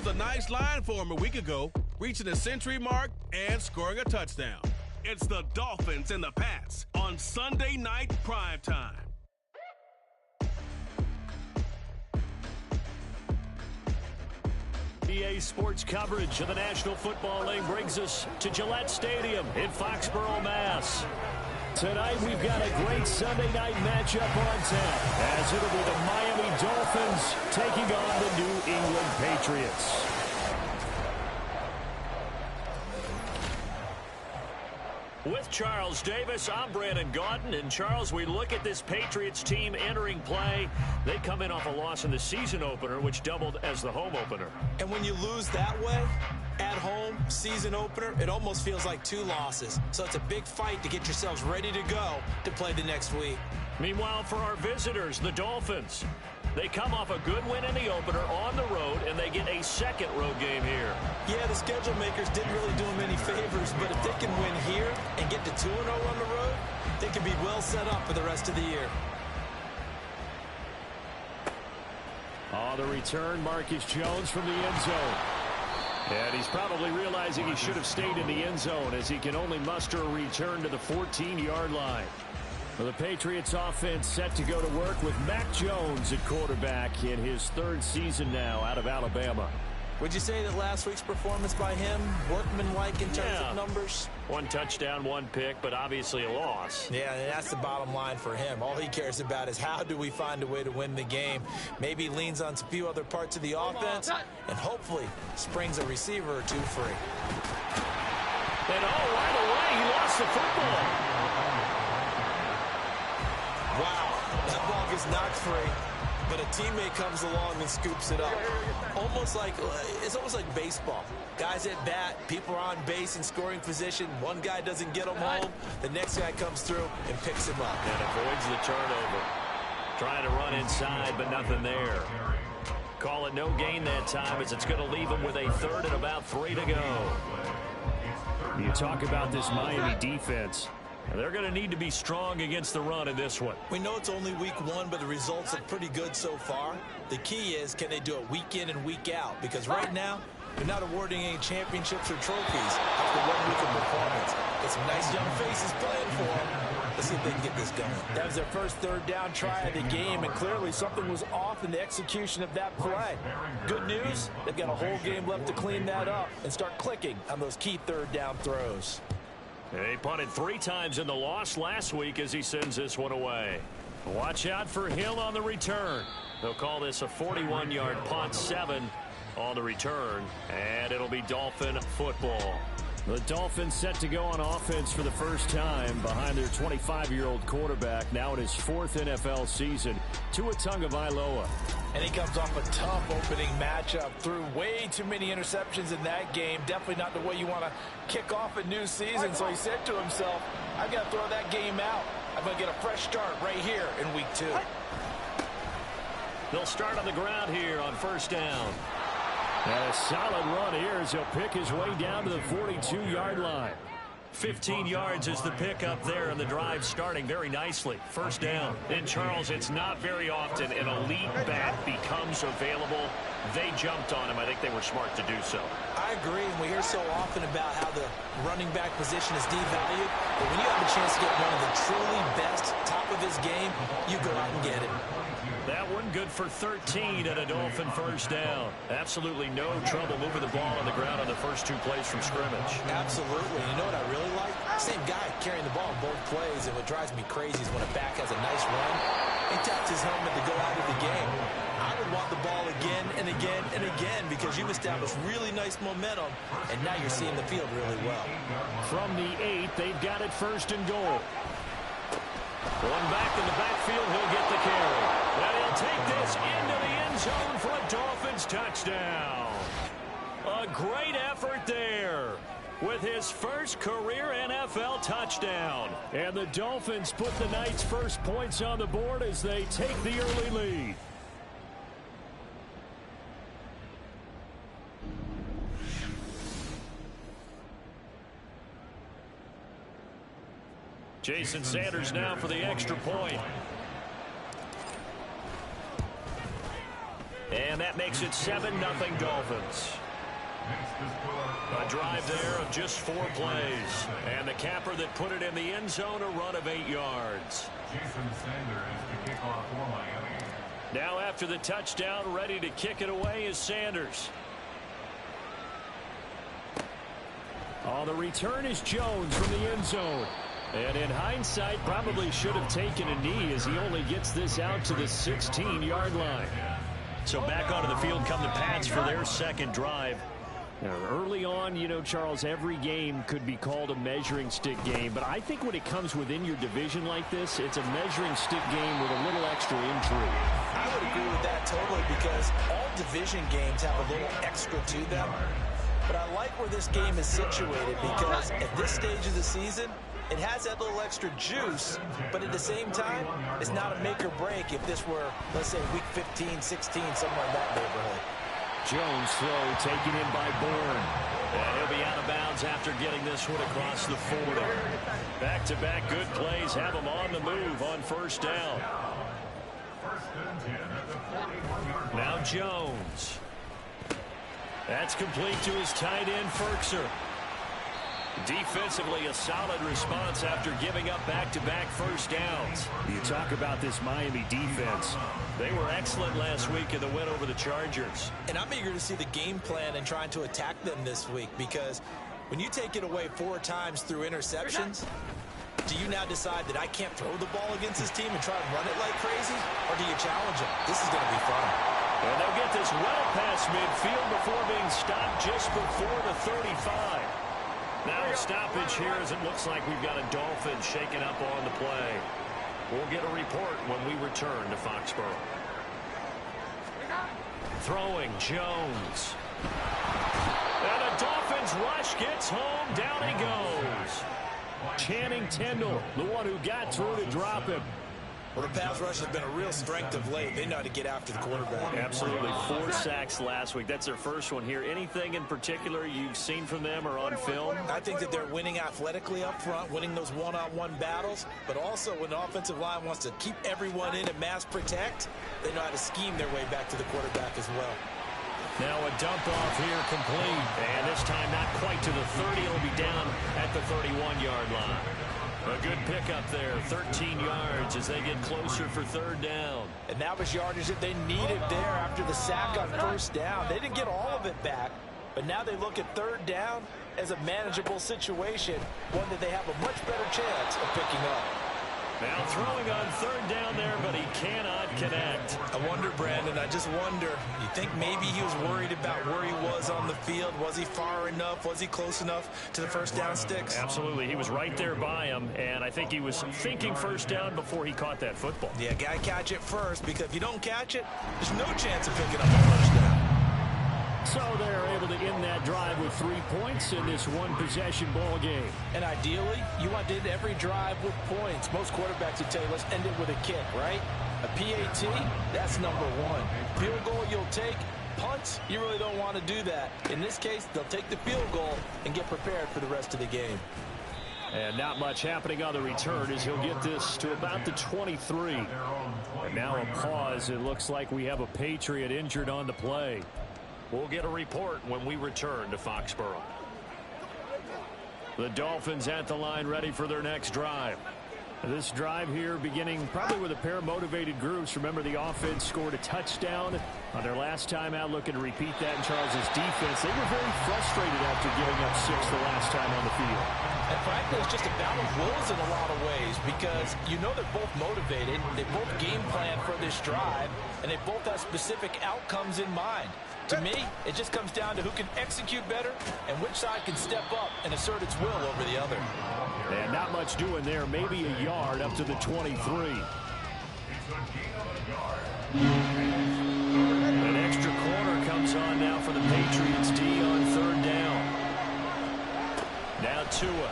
a nice line for him a week ago, reaching the century mark and scoring a touchdown. It's the Dolphins and the Pats on Sunday Night Primetime. EA Sports coverage of the National Football League brings us to Gillette Stadium in Foxborough, Mass. Tonight we've got a great Sunday night matchup on tap, as it'll be the Miami Dolphins taking on the New England Patriots. With Charles Davis, I'm Brandon Gaudin. And Charles, we look at this Patriots team entering play. They come in off a loss in the season opener, which doubled as the home opener. And when you lose that way, at home, season opener, it almost feels like 2 losses. So it's a big fight to get yourselves ready to go to play the next week. Meanwhile, for our visitors, the Dolphins, they come off a good win in the opener on the road, and they get a second road game here. Yeah, the schedule makers didn't really do them any favors, but if they can win here and get to 2-0 on the road, they can be well set up for the rest of the year. On the return, Marcus Jones from the end zone. And he's probably realizing he should have stayed in the end zone, as he can only muster a return to the 14-yard line. Well, the Patriots offense set to go to work with Mac Jones at quarterback in his 3rd season now out of Alabama. Would you say that last week's performance by him, workmanlike in terms of numbers? 1 touchdown, 1 pick, but obviously a loss. Yeah, and that's the bottom line for him. All he cares about is how do we find a way to win the game. Maybe he leans on a few other parts of the offense and hopefully springs a receiver or 2 free. And right away, he lost the football. Wow, that ball gets knocked free, but a teammate comes along and scoops it up. It's almost like baseball. Guys at bat, people are on base in scoring position. One guy doesn't get them home. The next guy comes through and picks him up. And avoids the turnover. Trying to run inside, but nothing there. Call it no gain that time, as it's going to leave him with a 3rd and about 3 to go. You talk about this Miami defense. They're going to need to be strong against the run in this one. We know it's only week 1, but the results are pretty good so far. The key is, can they do it week in and week out? Because right now, they're not awarding any championships or trophies after 1 week of performance. Got some nice young faces playing for them. Let's see if they can get this going. That was their first 3rd down try of the game, and clearly something was off in the execution of that play. Good news, they've got a whole game left to clean that up and start clicking on those key 3rd down throws. He punted 3 times in the loss last week as he sends this one away. Watch out for Hill on the return. They'll call this a 41-yard punt, 7 on the return, and it'll be Dolphin football. The Dolphins set to go on offense for the first time behind their 25-year-old quarterback, now in his 4th NFL season, Tua Tagovailoa. And he comes off a tough opening matchup. Threw way too many interceptions in that game. Definitely not the way you want to kick off a new season. So he said to himself, I've got to throw that game out. I'm going to get a fresh start right here in week 2. They'll start on the ground here on 1st down. And a solid run here as he'll pick his way down to the 42-yard line. 15 yards is the pickup there, and the drive starting very nicely. 1st down. And, Charles, it's not very often an elite back becomes available. They jumped on him. I think they were smart to do so. I agree, and we hear so often about how the running back position is devalued. But when you have a chance to get one of the truly best, top of his game, you go out and get it. That one good for 13 and a Dolphin 1st down. Absolutely no trouble moving the ball on the ground on the first 2 plays from scrimmage. Absolutely. You know what I really like? Same guy carrying the ball in both plays, and what drives me crazy is when a back has a nice run, he taps his helmet to go out of the game. I would want the ball again and again and again because you've established really nice momentum, and now you're seeing the field really well. From the 8, they've got it 1st and goal. One back in the backfield, he'll get the carry. And he'll take this into the end zone for a Dolphins touchdown. A great effort there with his first career NFL touchdown. And the Dolphins put the night's first points on the board as they take the early lead. Jason Sanders now for the extra point. And And that makes it 7-0 Dolphins. A drive there of just 4 plays. And the capper that put it in the end zone, a run of 8 yards. Now after the touchdown, ready to kick it away is Sanders. On the return is Jones from the end zone. And in hindsight, probably should have taken a knee as he only gets this out to the 16-yard line. So back onto the field come the Pats for their second drive. Now, early on, you know, Charles, every game could be called a measuring stick game. But I think when it comes within your division like this, it's a measuring stick game with a little extra intrigue. I would agree with that totally because all division games have a little extra to them. But I like where this game is situated because at this stage of the season, it has that little extra juice, but at the same time, it's not a make or break if this were, let's say, week 15, 16, somewhere in that neighborhood. Jones throw taken in by Bourne. And he'll be out of bounds after getting this one across the 40. Back-to-back good plays have him on the move on first down. Now Jones. That's complete to his tight end, Ferkser. Defensively, a solid response after giving up back-to-back first downs. You talk about this Miami defense. They were excellent last week in the win over the Chargers. And I'm eager to see the game plan and trying to attack them this week because when you take it away 4 times through interceptions, do you now decide that I can't throw the ball against this team and try and run it like crazy? Or do you challenge them? This is going to be fun. And they'll get this well past midfield before being stopped just before the 35. Now a stoppage here as it looks like we've got a Dolphin shaken up on the play. We'll get a report when we return to Foxborough. Throwing Jones. And a Dolphins rush gets home. Down he goes. Channing Tindall, the one who got through to drop him. Well, the pass rush has been a real strength of late. They know how to get after the quarterback. Absolutely. 4 sacks last week. That's their first one here. Anything in particular you've seen from them or on film? I think that they're winning athletically up front, winning those one-on-one battles, but also when the offensive line wants to keep everyone in and mass protect, they know how to scheme their way back to the quarterback as well. Now a dump off here complete. And this time not quite to the 30. It'll be down at the 31-yard line. A good pickup there, 13 yards as they get closer for third down. And that was yardage that they needed there after the sack on first down. They didn't get all of it back, but now they look at third down as a manageable situation, one that they have a much better chance of picking up. Now throwing on third down there, but he cannot connect. I wonder, Brandon, I just wonder, you think maybe he was worried about where he was on the field? Was he far enough? Was he close enough to the first down sticks? Absolutely. He was right there by him, and I think he was thinking first down before he caught that football. Yeah, got to catch it first, because if you don't catch it, there's no chance of picking up a first down. So they're able to end that drive with 3 points in this one-possession ball game. And ideally, you want to end every drive with points. Most quarterbacks would tell you, let's end it with a kick, right? A PAT, that's number 1. Field goal you'll take. Punts, you really don't want to do that. In this case, they'll take the field goal and get prepared for the rest of the game. And not much happening on the return as he'll get this to about the 23. And now a pause. It looks like we have a Patriot injured on the play. We'll get a report when we return to Foxborough. The Dolphins at the line ready for their next drive. This drive here beginning probably with a pair of motivated groups. Remember, the offense scored a touchdown on their last time out. Looking to repeat that in Charles's defense. They were very frustrated after giving up 6 the last time on the field. And frankly, it's just a battle of wills in a lot of ways because you know they're both motivated. They both game plan for this drive, and they both have specific outcomes in mind. To me, it just comes down to who can execute better and which side can step up and assert its will over the other. And not much doing there. Maybe a yard up to the 23. An extra corner comes on now for the Patriots D on third down. Now Tua.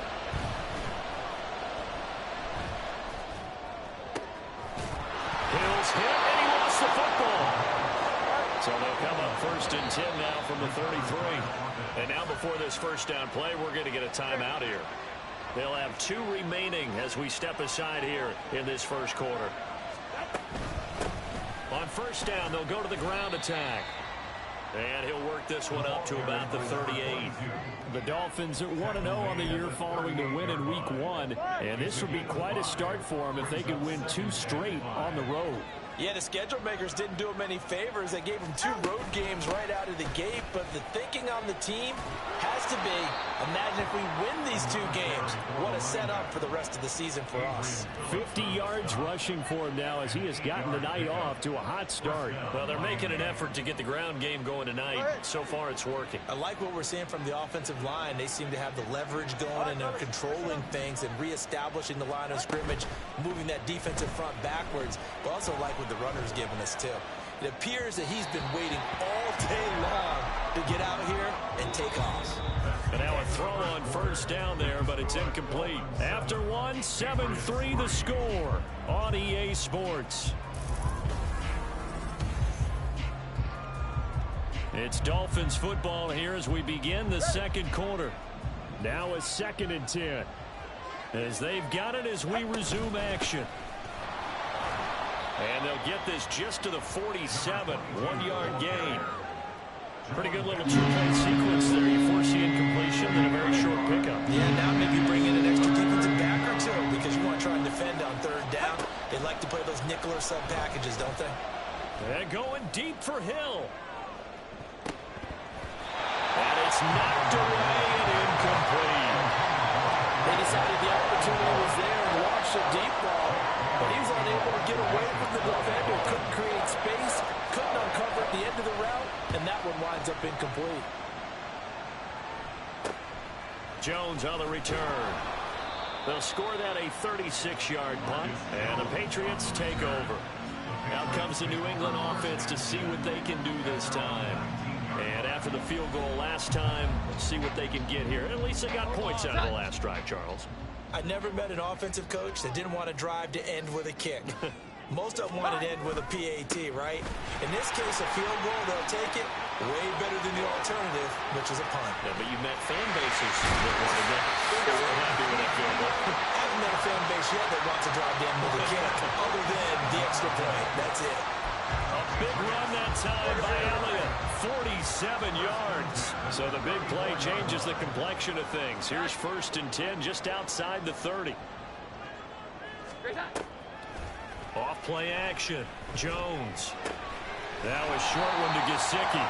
Hill's hit, and he lost the football. So they'll come up first and 10 now from the 33. And now before this first down play, we're going to get a timeout here. They'll have 2 remaining as we step aside here in this first quarter. On first down. They'll go to the ground attack. And he'll work this one up to about the 38. The Dolphins are 1-0 on the year following the win in Week 1. And this would be quite a start for them if they could win 2 straight on the road. Yeah, the schedule makers didn't do him any favors. They gave him 2 road games right out of the gate. But the thinking on the team has to be, imagine if we win these 2 games. What a setup for the rest of the season for us. 50 yards rushing for him now as he has gotten the night off to a hot start. Well, they're making an effort to get the ground game going tonight. So far, it's working. I like what we're seeing from the offensive line. They seem to have the leverage going, and they're controlling things and reestablishing the line of scrimmage, moving that defensive front backwards. But also like what the runner's giving us, too. It appears that he's been waiting all day long to get out here and take off. And now a throw on first down there, but it's incomplete. After 1, 7-3 the score on EA Sports. It's Dolphins football here as we begin the second quarter. Now a 2nd and 10. As they've got it as we resume action. And they'll get this just to the 47, 1-yard gain. Pretty good little 2-play sequence there. You force the incompletion, then a very short pickup. Yeah, now maybe bring in an extra defensive back or 2 because you want to try and defend on 3rd down. They like to play those nickel or sub packages, don't they? And going deep for Hill. And it's knocked away and incomplete. They decided the opportunity was there and launched a deep ball, but he was unable to get away from the defender. Couldn't create space, couldn't uncover at the end of the route, and that one winds up incomplete. Jones on the return. They'll score that a 36-yard punt, and the Patriots take over. Now comes the New England offense to see what they can do this time. And after the field goal last time, see what they can get here. At least they got points out of the last drive, Charles. I never met an offensive coach that didn't want to drive to end with a kick. Most of them want it to end with a PAT, right? In this case, a field goal, they'll take it way better than the alternative, which is a punt. Yeah, but you met fan bases that were happy with that field goal. I haven't met a fan base yet that wants to drive to end with a kick, other than the extra point. That's it. A big run that time by Elliott. 47 yards. So the big play changes the complexion of things. Here's 1st and 10 just outside the 30. Off play action. Jones. Now a short one to Gesicki.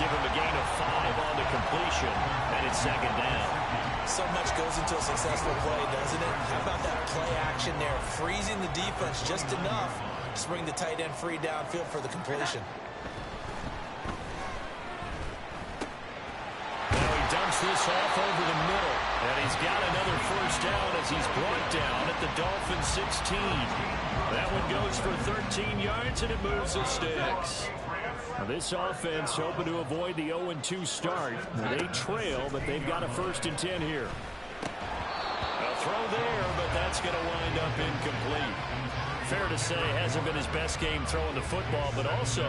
Give him a gain of 5 on the completion. And it's 2nd down. So much goes into a successful play, doesn't it? How about that play action there? Freezing the defense just enough to bring the tight end free downfield for the completion. Now he dumps this off over the middle. And he's got another 1st down as he's brought down at the Dolphins 16. That one goes for 13 yards, and it moves the sticks. Now this offense hoping to avoid the 0-2 start. They trail, but they've got a 1st and 10 here. A throw there, but that's going to wind up incomplete. Fair to say, hasn't been his best game throwing the football, but also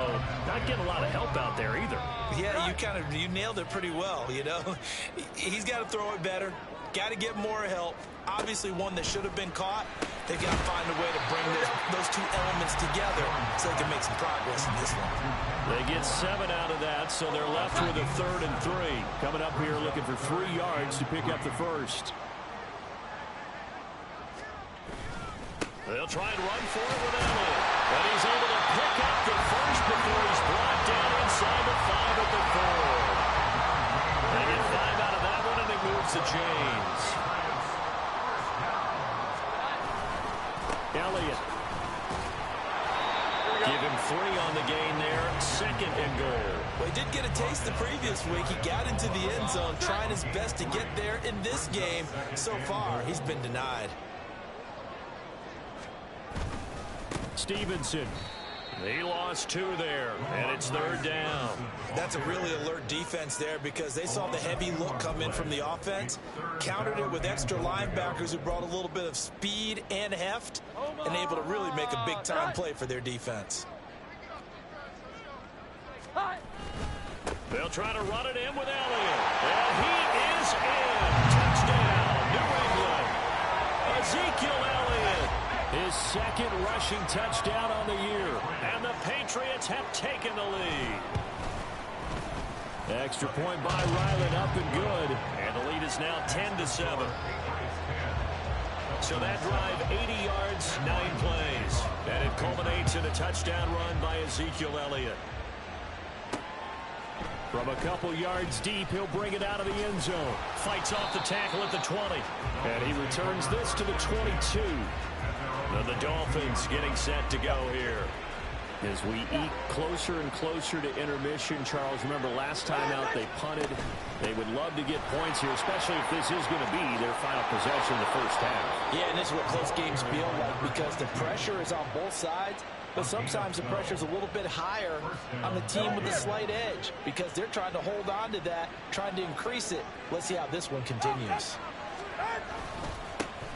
not getting a lot of help out there either. Yeah, you nailed it pretty well, you know. He's got to throw it better. Got to get more help. Obviously one that should have been caught. They've got to find a way to bring those 2 elements together so they can make some progress in this one. They get 7 out of that, so they're left with a 3rd and 3. Coming up here looking for 3 yards to pick up the 1st. They'll try and run for it with Elliott. And he's able to pick up the 1st before he's brought down inside the 5 at the 4. They get 5 out of that one, and it moves to James. Elliott. Give him 3 on the gain there. 2nd and goal. Well, he did get a taste the previous week. He got into the end zone, trying his best to get there in this game. So far, he's been denied. Stevenson. He lost 2 there, and it's 3rd down. That's a really alert defense there because they saw the heavy look come in from the offense, countered it with extra linebackers who brought a little bit of speed and heft, and able to really make a big-time play for their defense. They'll try to run it in with Elliott, and he is in. Touchdown, New England. Ezekiel Elliott His second rushing touchdown on the year. And the Patriots have taken the lead. Extra point by Ryland, up and good. And the lead is now 10-7. So that drive, 80 yards, 9 plays. And it culminates in a touchdown run by Ezekiel Elliott. From a couple yards deep, he'll bring it out of the end zone. Fights off the tackle at the 20. And he returns this to the 22. And the Dolphins getting set to go here. As we eke closer and closer to intermission, Charles, remember last time out they punted. They would love to get points here, especially if this is going to be their final possession in the first half. Yeah, and this is what close games feel like because the pressure is on both sides, but sometimes the pressure is a little bit higher on the team with a slight edge because they're trying to hold on to that, trying to increase it. Let's see how this one continues.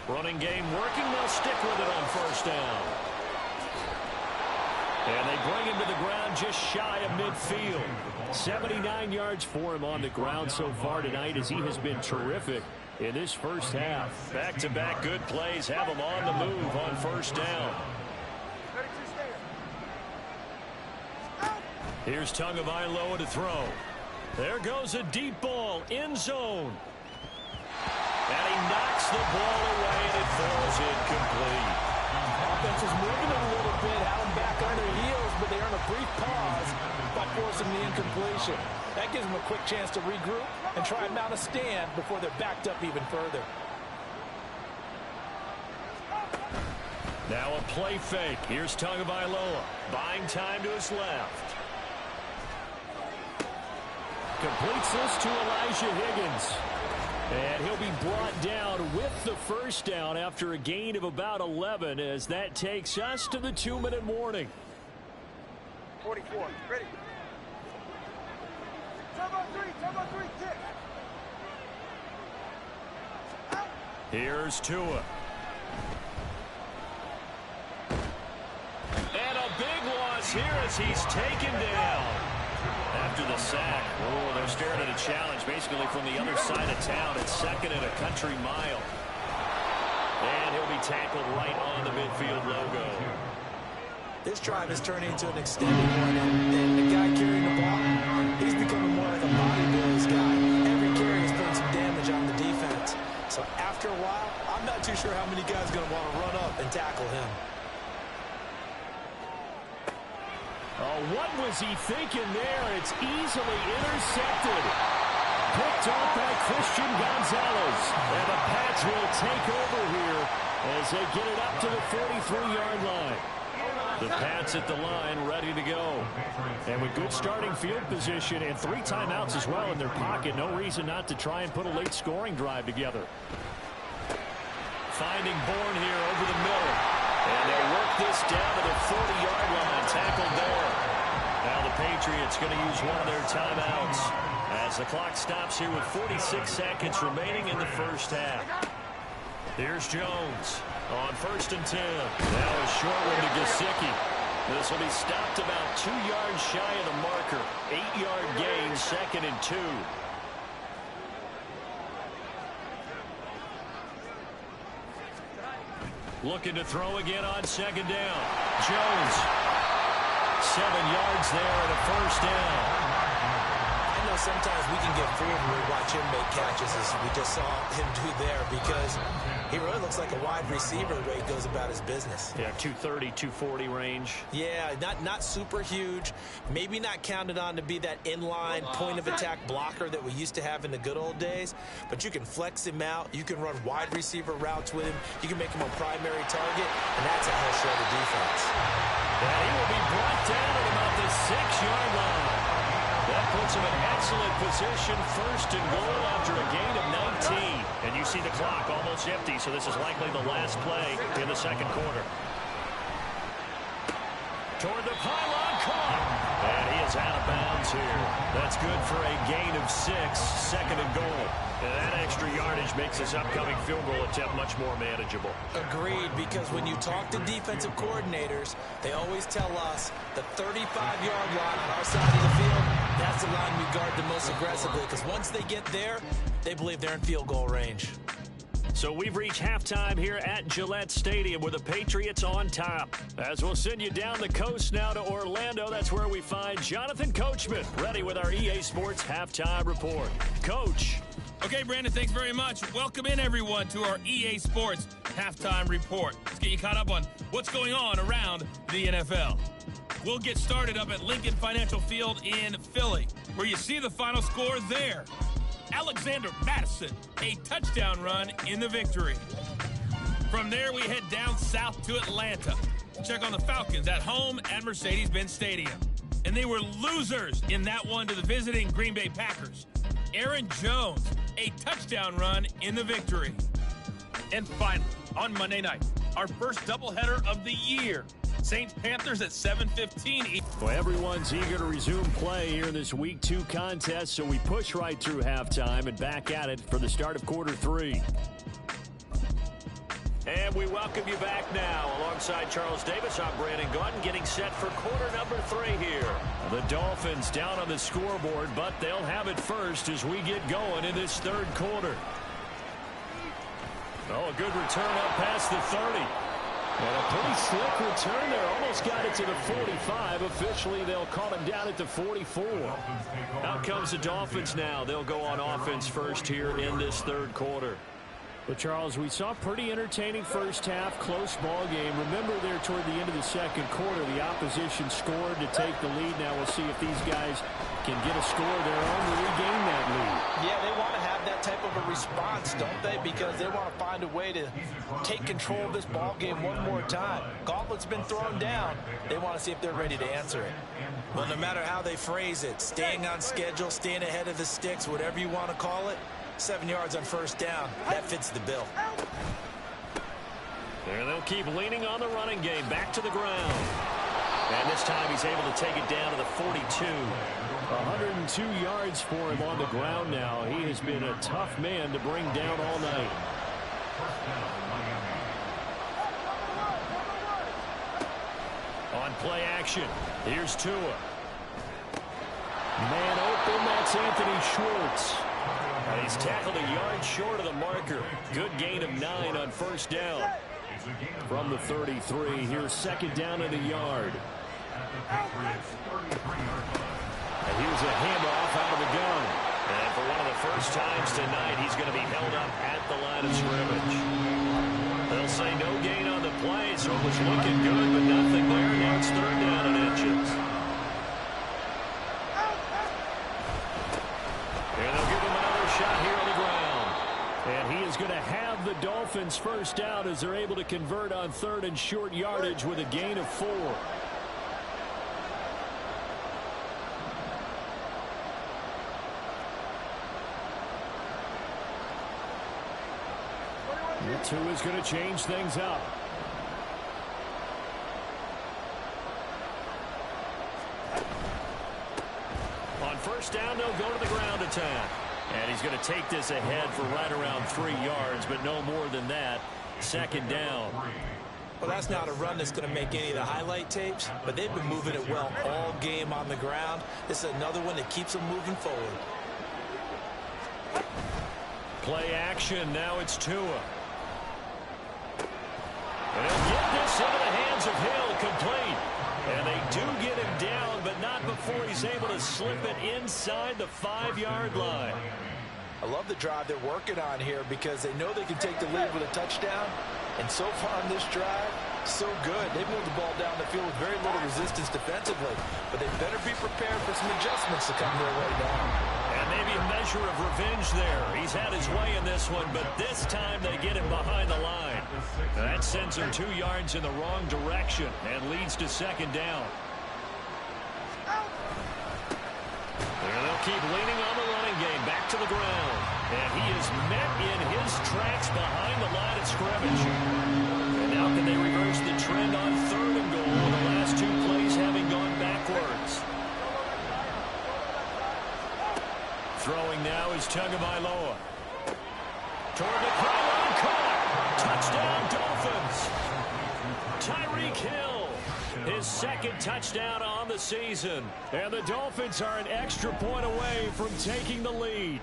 Running game working. They'll stick with it on first down. And they bring him to the ground just shy of midfield. 79 yards for him on the ground so far tonight as he has been terrific in this first half. Back-to-back good plays have him on the move on first down. Here's Tagovailoa to throw. There goes a deep ball, end zone. And he knocks the ball away, and it falls incomplete. Offense is moving a little bit, had them back on their heels, but they earn a brief pause by forcing the incompletion. That gives them a quick chance to regroup and try and mount a stand before they're backed up even further. Now a play fake. Here's Tagovailoa, buying time to his left. Completes this to Elijah Higgins. And he'll be brought down with the first down after a gain of about 11 as that takes us to the 2-minute warning. 44, ready. Turbo three, kick. Here's Tua. And a big loss here as he's taken down. After the sack, oh, they're staring at a challenge basically from the other side of town. It's second and a country mile. And he'll be tackled right on the midfield logo. This drive is turning into an extended one, and the guy carrying the ball, he's becoming more like a body Bills guy. Every carry is putting some damage on the defense. So after a while, I'm not too sure how many guys are going to want to run up and tackle him. Oh, what was he thinking there? It's easily intercepted. Picked off by Christian Gonzalez. And the Pats will take over here as they get it up to the 43-yard line. The Pats at the line, ready to go. And with good starting field position and 3 timeouts as well in their pocket, no reason not to try and put a late scoring drive together. Finding Bourne here over the middle. And they work this down to the 40-yard line, tackled there. Now the Patriots going to use one of their timeouts as the clock stops here with 46 seconds remaining in the first half. Here's Jones on 1st and 10. Now a short one to Gesicki. This will be stopped about 2 yards shy of the marker. 8-yard gain, 2nd and 2. Looking to throw again on 2nd down. Jones. 7 yards there and a first down. I know sometimes we can get fooled when we watch him make catches as we just saw him do there because he really looks like a wide receiver the way he goes about his business. Yeah, 230, 240 range. Yeah, not super huge. Maybe not counted on to be that inline point-of-attack blocker that we used to have in the good old days, but you can flex him out. You can run wide receiver routes with him. You can make him a primary target, and that's a hell short of defense. And he will be brought down at about the 6-yard line. That puts him in excellent position, 1st and goal after a gain of 19. And you see the clock almost empty, so this is likely the last play in the 2nd quarter. Toward the pylon, caught. And he is out of bounds here. That's good for a gain of 6, 2nd and goal. And that extra yardage makes this upcoming field goal attempt much more manageable. Agreed, because when you talk to defensive coordinators, they always tell us the 35-yard line on our side of the field, that's the line we guard the most aggressively, because once they get there, they believe they're in field goal range. So we've reached halftime here at Gillette Stadium with the Patriots on top. As we'll send you down the coast now to Orlando, that's where we find Jonathan Coachman ready with our EA Sports Halftime Report. Coach. Okay, Brandon, thanks very much. Welcome in, everyone, to our EA Sports Halftime Report. Let's get you caught up on what's going on around the NFL. We'll get started up at Lincoln Financial Field in Philly, where you see the final score there. Alexander Madison, a touchdown run in the victory. From there, we head down south to Atlanta. Check on the Falcons at home at Mercedes-Benz Stadium. And they were losers in that one to the visiting Green Bay Packers. Aaron Jones, a touchdown run in the victory. And finally, on Monday night, our first doubleheader of the year. Saints-Panthers at 7:15. Well, everyone's eager to resume play here in this Week 2 contest, so we push right through halftime and back at it for the start of quarter 3. And we welcome you back now. Alongside Charles Davis, I'm Brandon Gaudin, getting set for quarter number 3 here. The Dolphins down on the scoreboard, but they'll have it first as we get going in this third quarter. Oh, a good return up past the 30. And a pretty slick return there. Almost got it to the 45. Officially, they'll call him down at the 44. Out comes the Dolphins now. They'll go on offense first here in this third quarter. Well, Charles, we saw a pretty entertaining first half, close ball game. Remember there toward the end of the second quarter, the opposition scored to take the lead. Now we'll see if these guys can get a score of their own to regain that lead. Yeah, they want to have that type of a response, don't they? Because they want to find a way to take control of this ball game one more time. Gauntlet's been thrown down. They want to see if they're ready to answer it. Well, no matter how they phrase it, staying on schedule, staying ahead of the sticks, whatever you want to call it, 7 yards on first down, that fits the bill. And they'll keep leaning on the running game, back to the ground. And this time he's able to take it down to the 42. 102 yards for him on the ground now. He has been a tough man to bring down all night. On play action, here's Tua. Man open, that's Anthony Schwartz. He's tackled a yard short of the marker. Good gain of 9 on first down. From the 33, here's second down and a yard. And here's a handoff out of the gun. And for one of the first times tonight, he's going to be held up at the line of scrimmage. They'll say no gain on the play, so it was looking good, but nothing there. Now it's third down and inches. And they'll give him another shot here on the ground. And he is going to have the Dolphins first down as they're able to convert on third and short yardage with a gain of 4. Tua is going to change things up. On first down, they'll go to the ground attack. And he's going to take this ahead for right around 3 yards, but no more than that. Second down. Well, that's not a run that's going to make any of the highlight tapes, but they've been moving it well all game on the ground. This is another one that keeps them moving forward. Play action. Now it's Tua. And he'll get this into the hands of Hill, complete. And they do get him down, but not before he's able to slip it inside the 5-yard line. I love the drive they're working on here because they know they can take the lead with a touchdown. And so far on this drive, so good. They moved the ball down the field with very little resistance defensively. But they better be prepared for some adjustments to come their way down. And maybe a measure of revenge there. He's had his way in this one, but this time they get him behind the line. That sends him 2 yards in the wrong direction and leads to second down. And they'll keep leaning on the running game, back to the ground. And he is met in his tracks behind the line of scrimmage. And now can they reverse the trend on third and goal, the last 2 plays having gone backwards. Throwing now is Tagovailoa. Toward the pylon, caught. Touchdown, Dolphins. Tyreek Hill, his second touchdown on the season. And the Dolphins are an extra point away from taking the lead.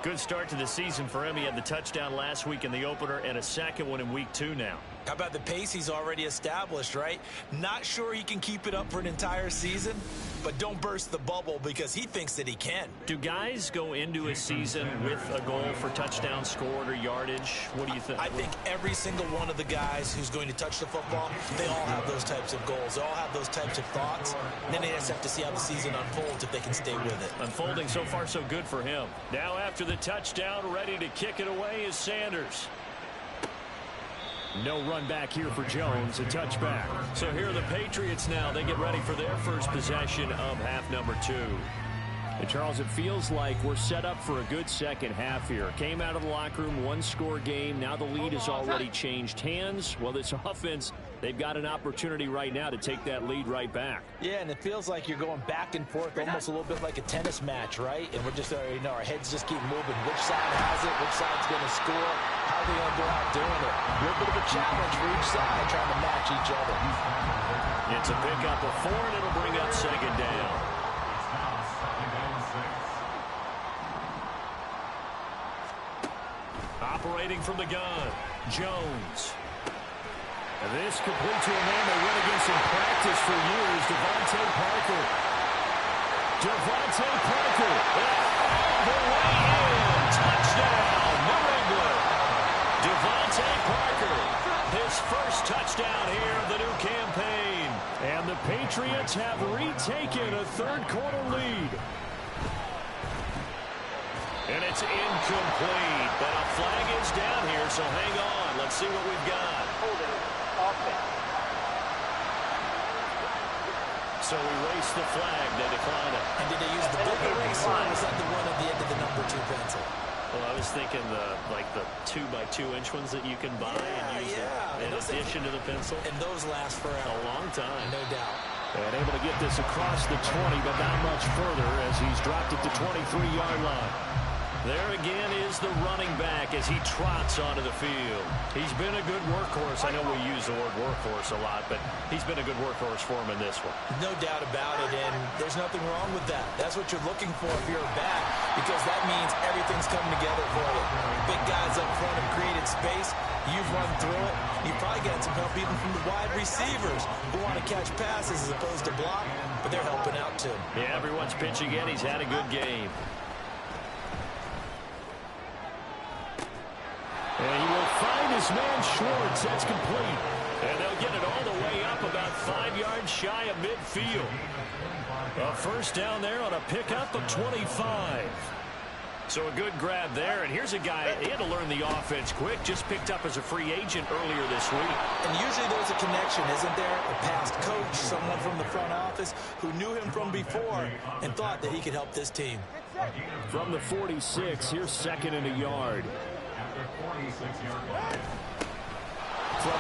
Good start to the season for him. He had the touchdown last week in the opener and a second one in week 2 now. How about the pace he's already established, right? Not sure he can keep it up for an entire season, but don't burst the bubble because he thinks that he can. Do guys go into a season with a goal for touchdowns scored or yardage? What do you think? I think every single one of the guys who's going to touch the football, they all have those types of goals. They all have those types of thoughts. And then they just have to see how the season unfolds if they can stay with it. Unfolding so far so good for him. Now after the touchdown, ready to kick it away is Sanders. No run back here for Jones, a touchback. So here are the Patriots now. They get ready for their first possession of half number 2. And Charles, it feels like we're set up for a good second half here. Came out of the locker room, one-score game. Now the lead has already changed hands. Well, this offense, they've got an opportunity right now to take that lead right back. Yeah, and it feels like you're going back and forth, almost a little bit like a tennis match, right? And we're just, our heads just keep moving. Which side has it? Which side's going to score? How are they going to go out doing it? A little bit of a challenge for each side, trying to match each other. It's a pickup of 4, and it'll bring up second down. Operating from the gun, Jones. And this complete to a man they went against in practice for years, Devontae Parker. Devontae Parker, all the way in. Touchdown, New England. Devontae Parker, his first touchdown here of the new campaign. And the Patriots have retaken a third-quarter lead. And it's incomplete, but a flag is down here, so hang on. Let's see what we've got. So we race the flag. They decline it. And did they use the big eraser, or was that the one at the end of the number 2 pencil? Well, I was thinking the 2x2-inch ones that you can buy and use in addition to the pencil. And those last forever. A long time. No doubt. And able to get this across the 20, but not much further as he's dropped it to 23-yard line. There again is the running back as he trots onto the field. He's been a good workhorse. I know we use the word workhorse a lot, but he's been a good workhorse for him in this one. No doubt about it, and there's nothing wrong with that. That's what you're looking for if you're a back, because that means everything's coming together for you. Big guys up front have created space. You've run through it. You've probably gotten some help even from the wide receivers who want to catch passes as opposed to block, but they're helping out too. Yeah, everyone's pitching in. He's had a good game. And he will find his man Schwartz. That's complete. And they'll get it all the way up about 5 yards shy of midfield. A first down there on a pickup of 25. So a good grab there. And here's a guy, he had to learn the offense quick. Just picked up as a free agent earlier this week. And usually there's a connection, isn't there? A past coach, someone from the front office who knew him from before and thought that he could help this team. From the 46, here's second and a yard. From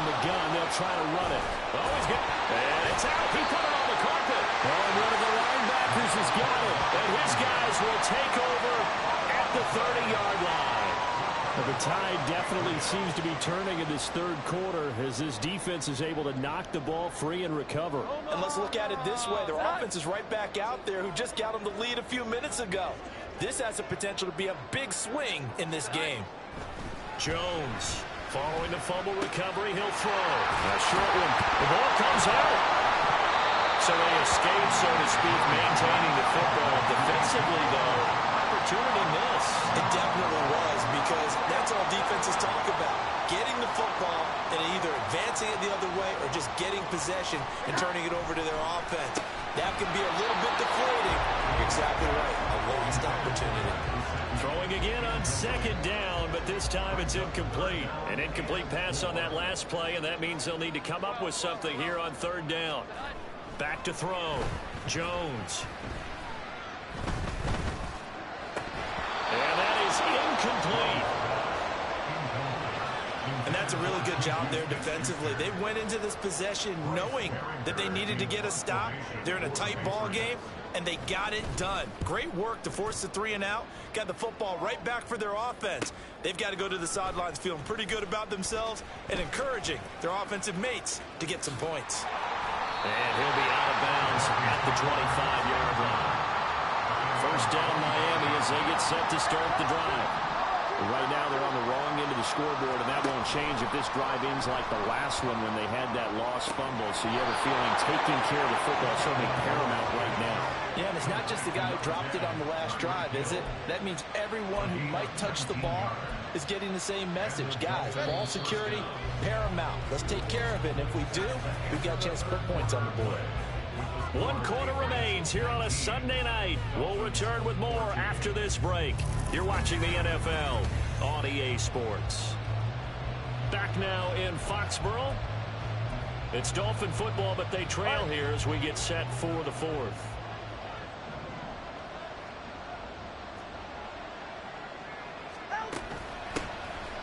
the gun, they'll try to run it. Oh, he's got and it's out. He put it on the carpet. Oh, and one of the linebackers has got it. And his guys will take over at the 30-yard line. But the tide definitely seems to be turning in this third quarter as this defense is able to knock the ball free and recover. And let's look at it this way. Their offense is right back out there who just got them the lead a few minutes ago. This has the potential to be a big swing in this game. Jones, following the fumble recovery, he'll throw. A short one. The ball comes out. So they escape, so to speak, maintaining the football. Defensively, though, opportunity miss. It definitely was, because that's all defenses talk about. Getting the football and either advancing it the other way or just getting possession and turning it over to their offense. That can be a little bit deflating. You're exactly right. A lost opportunity. Throwing again on second down, but this time it's incomplete. An incomplete pass on that last play, and that means they'll need to come up with something here on third down. Back to throw. Jones. And that is incomplete. And that's a really good job there defensively. They went into this possession knowing that they needed to get a stop. They're in a tight ball game, and they got it done. Great work to force the 3 and out. Got the football right back for their offense. They've got to go to the sidelines feeling pretty good about themselves and encouraging their offensive mates to get some points. And he'll be out of bounds at the 25-yard line. First down Miami as as they get set to start the drive. Right now they're on the wrong end of the scoreboard, and that won't change if this drive ends like the last one when they had that lost fumble. So you have a feeling taking care of the football is certainly paramount right now. Yeah, and it's not just the guy who dropped it on the last drive, is it? That means everyone who might touch the ball is getting the same message. Guys, ball security, paramount. Let's take care of it, and if we do, we've got a chance to put points on the board. 1 quarter remains here on a Sunday night. We'll return with more after this break. You're watching the NFL on EA Sports. Back now in Foxborough. It's Dolphin football, but they trail here as we get set for the fourth.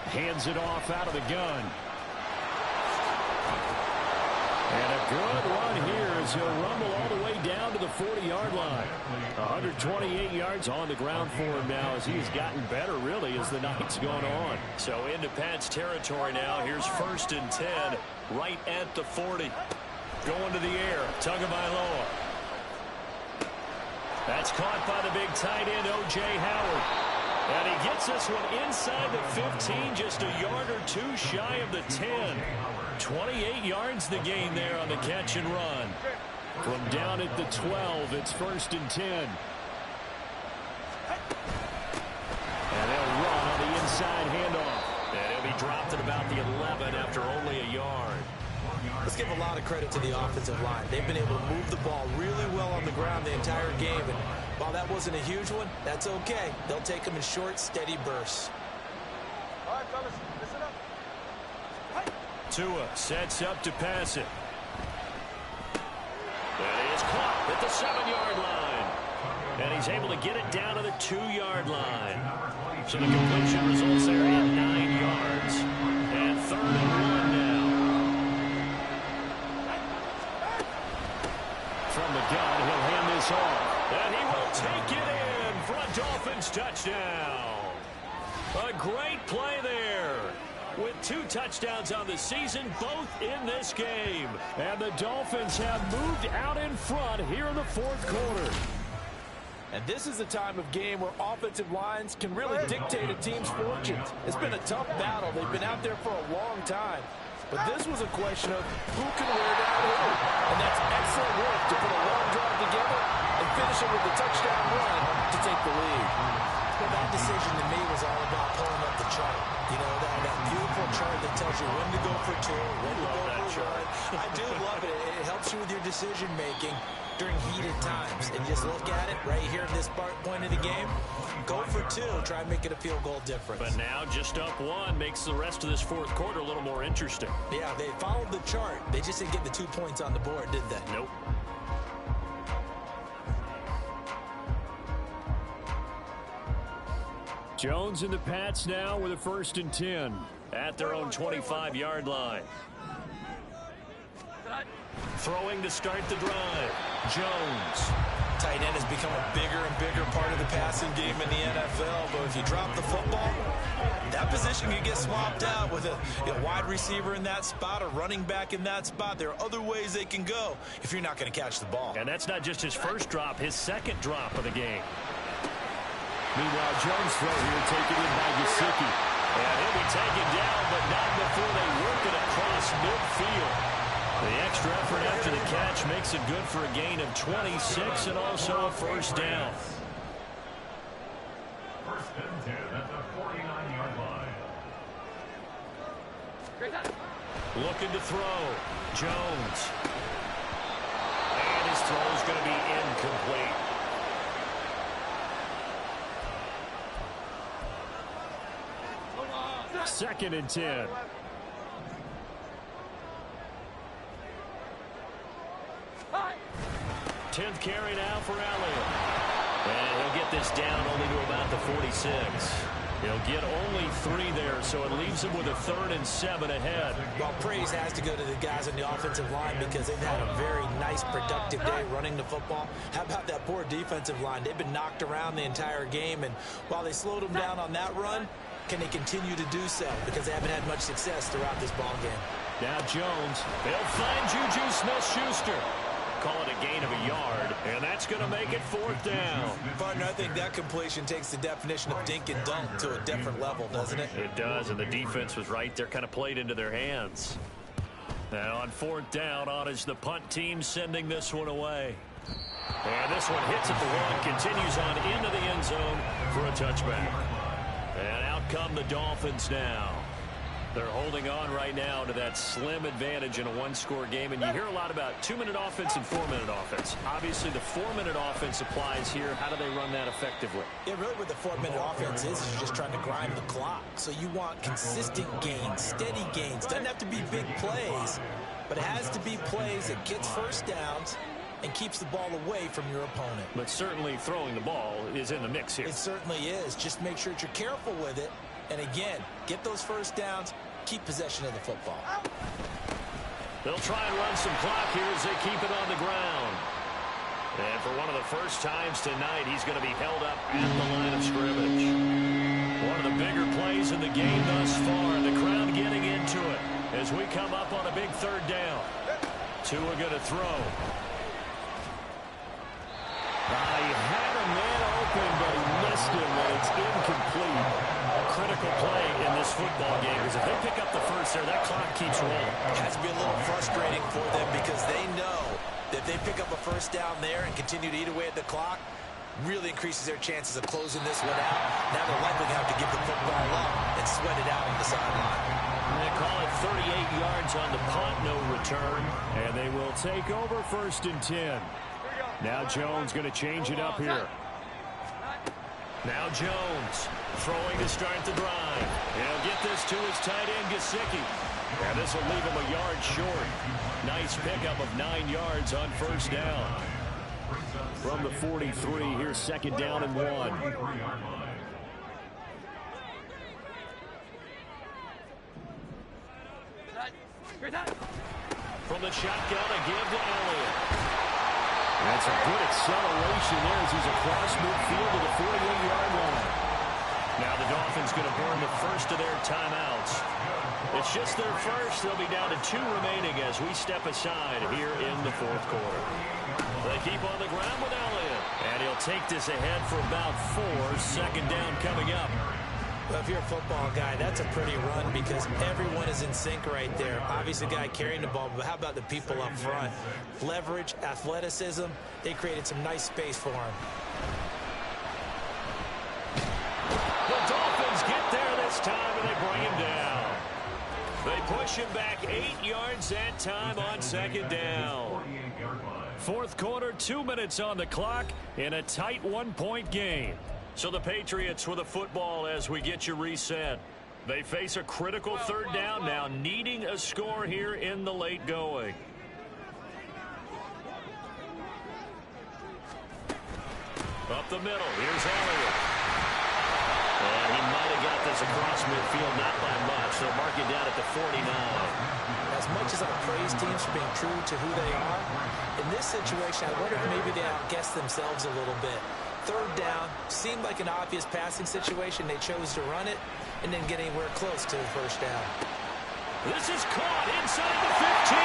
Hands it off out of the gun. And a good run here as he'll rumble all the way down to the 40-yard line. 128 yards on the ground for him now as he has gotten better, really, as the night's gone on. So into Pat's territory now. Here's 1st and 10 right at the 40. Going to the air. Tagovailoa. That's caught by the big tight end, O.J. Howard. And he gets this one inside the 15, just a yard or two shy of the 10. 28 yards the gain there on the catch and run. From down at the 12, it's 1st and 10. And they'll run on the inside handoff. And he'll be dropped at about the 11 after only a yard. Let's give a lot of credit to the offensive line. They've been able to move the ball really well on the ground the entire game. And while that wasn't a huge one, that's okay. They'll take them in short, steady bursts. All right, fellas, listen up. Tua sets up to pass it. That is caught at the 7-yard line. And he's able to get it down to the 2-yard line. So the completion results there at 9 yards. And 3rd and 1 now. From the gun, he'll hand this off. And he will take it in for a Dolphins touchdown. A great play there. With 2 touchdowns on the season, both in this game. And the Dolphins have moved out in front here in the 4th quarter. And this is a time of game where offensive lines can really dictate a team's fortunes. It's been a tough battle. They've been out there for a long time. But this was a question of who can wear down who. And that's excellent work to put a long drive together and finish it with a touchdown run to take the lead. Well, that decision to me was all about pulling up the chart. You know, that beautiful chart that tells you when to go for 2, when to go for 1. I do love it. It helps you with your decision-making during heated times. And just look at it right here at this point of the game. Go for 2. Try and make it a field goal difference. But now just up 1 makes the rest of this 4th quarter a little more interesting. Yeah, they followed the chart. They just didn't get the 2 points on the board, did they? Nope. Jones and the Pats now with a 1st and 10 at their own 25-yard line. Throwing to start the drive. Jones. Tight end has become a bigger and bigger part of the passing game in the NFL, but if you drop the football, that position can get swapped out with a wide receiver in that spot, a running back in that spot. There are other ways they can go if you're not going to catch the ball. And that's not just his first drop, his 2nd drop of the game. Meanwhile, Jones' throw here taken in by Gesicki. And he'll be taken down, but not before they work it across midfield. The extra effort after the catch makes it good for a gain of 26 and also a 1st down. 1st and 10 at the 49-yard line. Looking to throw. Jones. And his throw is going to be incomplete. Second and 10. Tenth carry now for Elliott. And he'll get this down only to about the 46. He'll get only 3 there, so it leaves him with a 3rd and 7 ahead. Well, praise has to go to the guys on the offensive line because they've had a very nice, productive day running the football. How about that poor defensive line? They've been knocked around the entire game, and while they slowed them down on that run, can they continue to do so? Because they haven't had much success throughout this ball game. Now Jones. They'll find Juju Smith-Schuster. call it a gain of a yard, and that's going to make it 4th down. Partner, I think that completion takes the definition of dink and dunk to a different level, doesn't it? It does, and the defense was right there, kind of played into their hands. Now on 4th down, on is the punt team sending this one away. And this one hits at the 1, continues on into the end zone for a touchback. And out come the Dolphins now. They're holding on right now to that slim advantage in a one-score game. And you hear a lot about 2-minute offense and 4-minute offense. Obviously, the 4-minute offense applies here. How do they run that effectively? Yeah, really what the 4-minute offense is you're just trying to grind the clock. So you want consistent gains, steady gains. Doesn't have to be big plays, but it has to be plays that gets first downs and keeps the ball away from your opponent. But certainly throwing the ball is in the mix here. It certainly is. Just make sure that you're careful with it. And again, get those first downs, keep possession of the football. They'll try and run some clock here as they keep it on the ground. And for one of the first times tonight, he's going to be held up at the line of scrimmage. One of the bigger plays in the game thus far. The crowd getting into it as we come up on a big 3rd down. Tua going to throw. He had a man open, but he missed him, and it's incomplete. A critical play in this football game, because if they pick up the first there, that clock keeps rolling. It has to be a little frustrating for them because they know that if they pick up a first down there and continue to eat away at the clock, really increases their chances of closing this one out. Now they're likely going to have to give the football up and sweat it out on the sideline. They call it 38 yards on the punt, no return, and they will take over 1st and 10. Now Jones going to change it up here. Now Jones throwing to start the drive. He'll get this to his tight end, Gesicki. And this will leave him a yard short. Nice pickup of 9 yards on 1st down. From the 43, here's 2nd down and 1. From the shotgun, a give to Elliott. That's a good acceleration there as he's across midfield to the 48-yard line. Now the Dolphins going to burn the first of their timeouts. It's just their first. They'll be down to 2 remaining as we step aside here in the 4th quarter. They keep on the ground with Elliott. And he'll take this ahead for about 4. 2nd down coming up. Well, if you're a football guy, that's a pretty run because everyone is in sync right there. Obviously, the guy carrying the ball, but how about the people up front? Leverage, athleticism, they created some nice space for him. The Dolphins get there this time, and they bring him down. They push him back 8 yards that time on 2nd down. 4th quarter, 2 minutes on the clock in a tight 1-point game. So the Patriots with a football as we get you reset. They face a critical 3rd down now, needing a score here in the late going. Up the middle, here's Elliott. And he might have got this across midfield, not by much. They'll mark it down at the 49. As much as I praise teams for being true to who they are, in this situation, I wonder if maybe they outguessed themselves a little bit. 3rd down, seemed like an obvious passing situation. They chose to run it and didn't get anywhere close to the 1st down. This is caught inside the 15.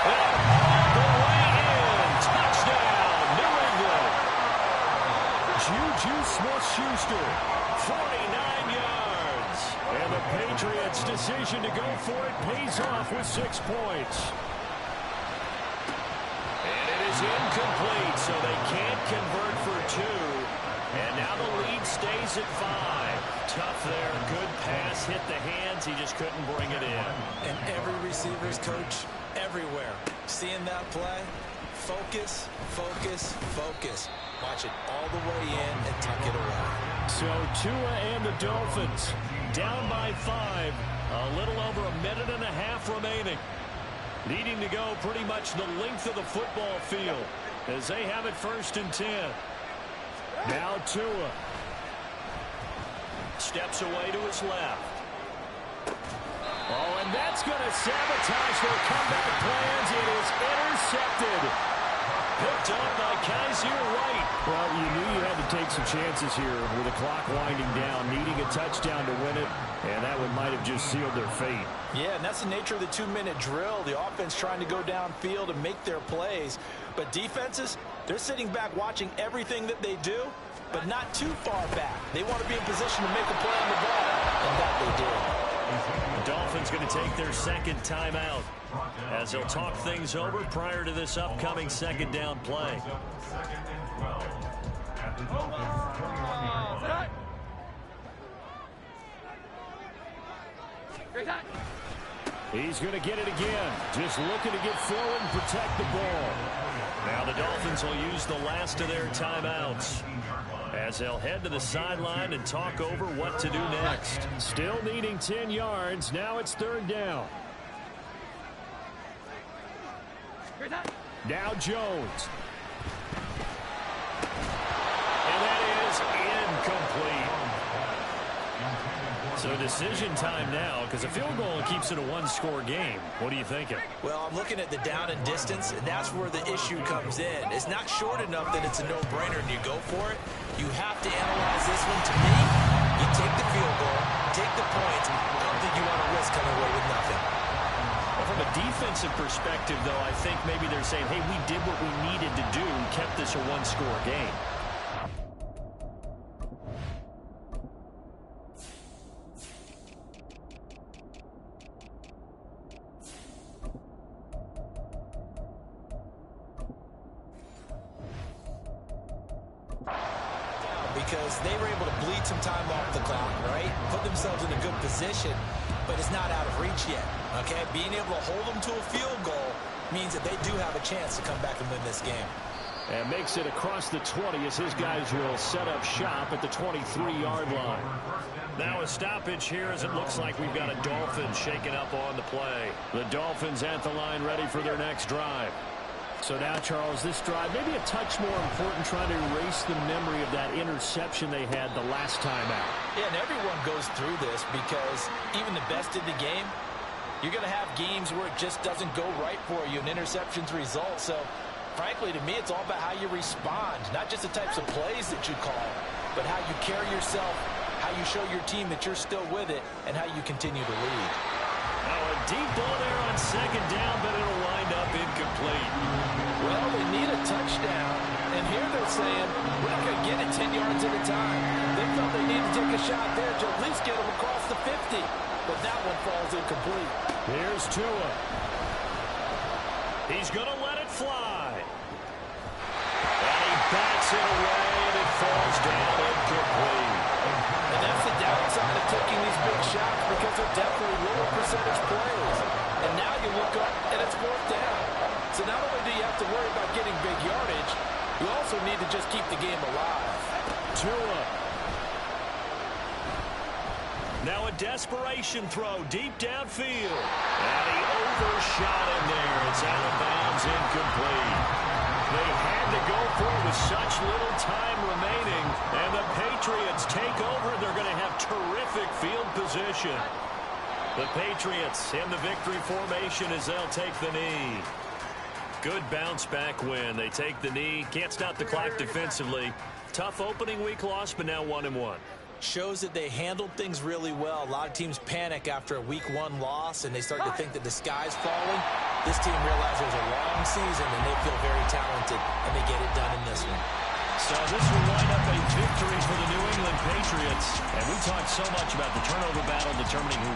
And all the way in. Touchdown, New England. Juju Smith-Schuster, 49 yards. And the Patriots' decision to go for it pays off with 6 points. Incomplete, so they can't convert for 2. And now the lead stays at 5. Tough there. Good pass. Hit the hands. He just couldn't bring it in. And every receiver's coach everywhere. Seeing that play, focus, focus, focus. Watch it all the way in and tuck it away. So Tua and the Dolphins down by 5. A little over a minute and a half remaining. Needing to go pretty much the length of the football field as they have it 1st and 10. Now Tua steps away to his left. Oh, and that's going to sabotage their comeback plans. It is intercepted. picked up by Kaiser White. Well, you knew you had to take some chances here with the clock winding down, needing a touchdown to win it, and that one might have just sealed their fate. Yeah, and that's the nature of the 2-minute drill. The offense trying to go downfield and make their plays. But defenses, they're sitting back watching everything that they do, but not too far back. They want to be in position to make a play on the ball, and that they did. The Dolphins going to take their second timeout as they'll talk things over prior to this upcoming second down play. He's going to get it again. Just looking to get forward and protect the ball. Now the Dolphins will use the last of their timeouts as they'll head to the sideline and talk over what to do next. Still needing 10 yards. Now it's third down. Now Jones. And that is incomplete. So decision time now, because a field goal keeps it a one-score game. What are you thinking? Well, I'm looking at the down and distance, and that's where the issue comes in. It's not short enough that it's a no-brainer and you go for it. You have to analyze this one. To me, you take the field goal, take the points. I don't think you want to risk coming away with nothing. Well, from a defensive perspective, though, I think maybe they're saying, hey, we did what we needed to do, kept this a one-score game. Because they were able to bleed some time off the clock, right? Put themselves in a good position, but it's not out of reach yet, okay? Being able to hold them to a field goal means that they do have a chance to come back and win this game. And makes it across the 20 as his guys will set up shop at the 23-yard line. Now a stoppage here as it looks like we've got a Dolphin shaking up on the play. The Dolphins at the line ready for their next drive. So now, Charles, this drive may be a touch more important, trying to erase the memory of that interception they had the last time out. Yeah, and everyone goes through this because even the best in the game, you're going to have games where it just doesn't go right for you, and interceptions result. So, frankly, to me, it's all about how you respond, not just the types of plays that you call, but how you carry yourself, how you show your team that you're still with it, and how you continue to lead. Now a deep ball there on second down, but it'll wind up incomplete. Well, they need a touchdown, and here they're saying, we're not going to get it 10 yards at a time. They felt they needed to take a shot there to at least get them across the 50, but that one falls incomplete. Here's Tua. He's going to let it fly. And he bats it away, and it falls down incomplete. And that's the downside of taking these big shots, because they're definitely lower percentage plays. And now you look up, and it's fourth down. So not only do you have to worry about getting big yardage, you also need to just keep the game alive. Tua. Now a desperation throw deep downfield. And he overshot him there. It's out of bounds, incomplete. They had to go for it with such little time remaining. And the Patriots take over. They're going to have terrific field position. The Patriots in the victory formation as they'll take the knee. Good bounce-back win. They take the knee. Can't stop the clock defensively. Tough opening week loss, but now 1-1. Shows that they handled things really well. A lot of teams panic after a week 1 loss, and they start to think that the sky's falling. This team realizes it was a long season, and they feel very talented, and they get it done in this one. So this will wind up a victory for the New England Patriots. And we talked so much about the turnover battle determining who